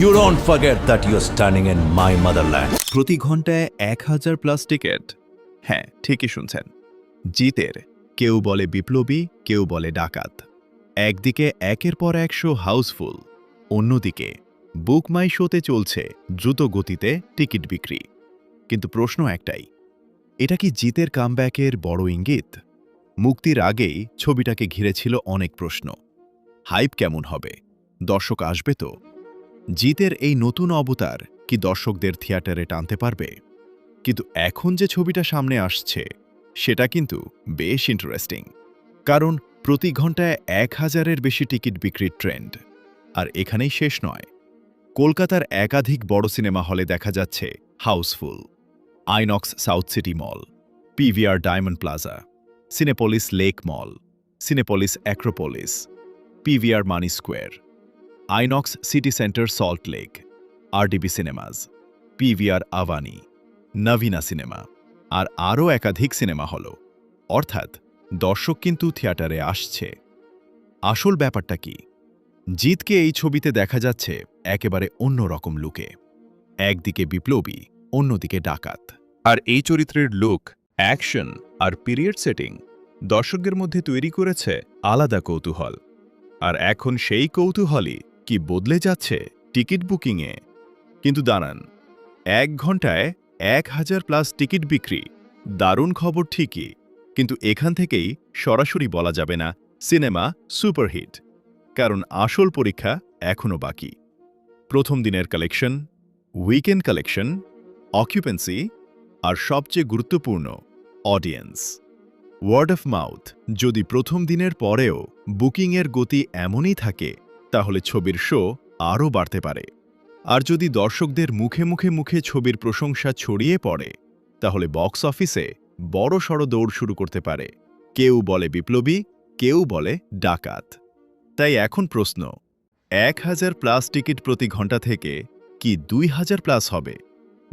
You don't forget that you're standing in my motherland. প্রতি ঘন্টায় 1000 plus ticket. হ্যাঁ, ঠিকই শুনছেন। জিতের কেউ বলে বিপ্লবী, কেউ বলে ডাকাত। একদিকে একের পর এক শো হাউসফুল, অন্যদিকে বুক মাই শোতে চলছে দ্রুত গতিতে টিকিট বিক্রি। কিন্তু প্রশ্ন একটাই, এটা কি জিতের কামব্যাকের বড় ইঙ্গিত? মুক্তির আগেই ছবিটাকে ঘিরে ছিল অনেক প্রশ্ন। হাইপ কেমন হবে? দর্শক আসবে তো? জিতের এই নতুন অবতার কি দর্শকদের থিয়েটারে টানতে পারবে? কিন্তু এখন যে ছবিটা সামনে আসছে সেটা কিন্তু বেশ ইন্টারেস্টিং, কারণ প্রতি ঘন্টায় 1000-এর বেশি টিকিট বিক্রির ট্রেন্ড। আর এখানেই শেষ নয়, কলকাতার একাধিক বড় সিনেমা হলে দেখা যাচ্ছে housefull. INOX South City Mall, PVR Diamond Plaza, Cinepolis Lake Mall, Cinepolis Acropolis, PVR Mani Square, INOX City Centre Salt Lake, RDB cinemas, PVR Avani, Navina cinema, আর আরও একাধিক সিনেমা হল। অর্থাৎ দর্শক কিন্তু থিয়েটারে আসছে। আসল ব্যাপারটা কি? জিতকে এই ছবিতে দেখা যাচ্ছে একেবারে অন্য রকম লুকে। একদিকে বিপ্লবী, অন্যদিকে ডাকাত। আর এই চরিত্রের লুক, অ্যাকশন আর পিরিয়ড সেটিং দর্শকদের মধ্যে তৈরি করেছে আলাদা কৌতূহল। আর এখন সেই কৌতূহলই কি বদলে যাচ্ছে টিকিট বুকিংয়ে? কিন্তু দাঁড়ান, 1 ঘন্টায় 1000 প্লাস টিকিট বিক্রি, দারুণ খবর ঠিকই, কিন্তু এখান থেকেই সরাসরি বলা যাবে না সিনেমা সুপারহিট, কারণ আসল পরীক্ষা এখনও বাকি। প্রথম দিনের কালেকশন, উইকেন্ড কালেকশন, অকুপেন্সি, আর সবচেয়ে গুরুত্বপূর্ণ অডিয়েন্স। ওয়ার্ড অফ মাউথ যদি প্রথম দিনের পরেও বুকিংয়ের গতি এমনই থাকে, তাহলে ছবির শো আরও বাড়তে পারে। আর যদি দর্শকদের মুখে মুখে ছবির প্রশংসা ছড়িয়ে পড়ে, তাহলে বক্স অফিসে বড়সড় দৌড় শুরু করতে পারে। কেউ বলে বিপ্লবী, কেউ বলে ডাকাত। তাই এখন প্রশ্ন, 1000 প্লাস টিকিট প্রতি ঘন্টা থেকে কি 2000 প্লাস হবে,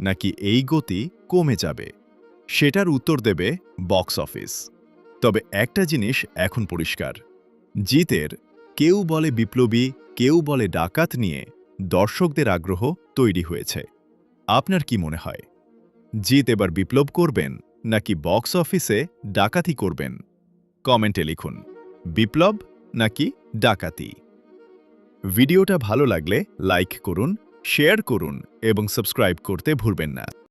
নাকি এই গতি কমে যাবে? সেটার উত্তর দেবে বক্স অফিস। তবে একটা জিনিস এখন পরিষ্কার, জিতের কেউ বলে বিপ্লবী, কেউ বলে ডাকাত নিয়ে দর্শকদের আগ্রহ তৈরি হয়েছে। আপনার কি মনে হয়, জিত এবার বিপ্লব করবেন নাকি বক্স অফিসে ডাকাতি করবেন? কমেন্টে লিখুন, বিপ্লব নাকি ডাকাতি। ভিডিওটা ভালো লাগলে লাইক করুন, শেয়ার করুন এবং সাবস্ক্রাইব করতে ভুলবেন না।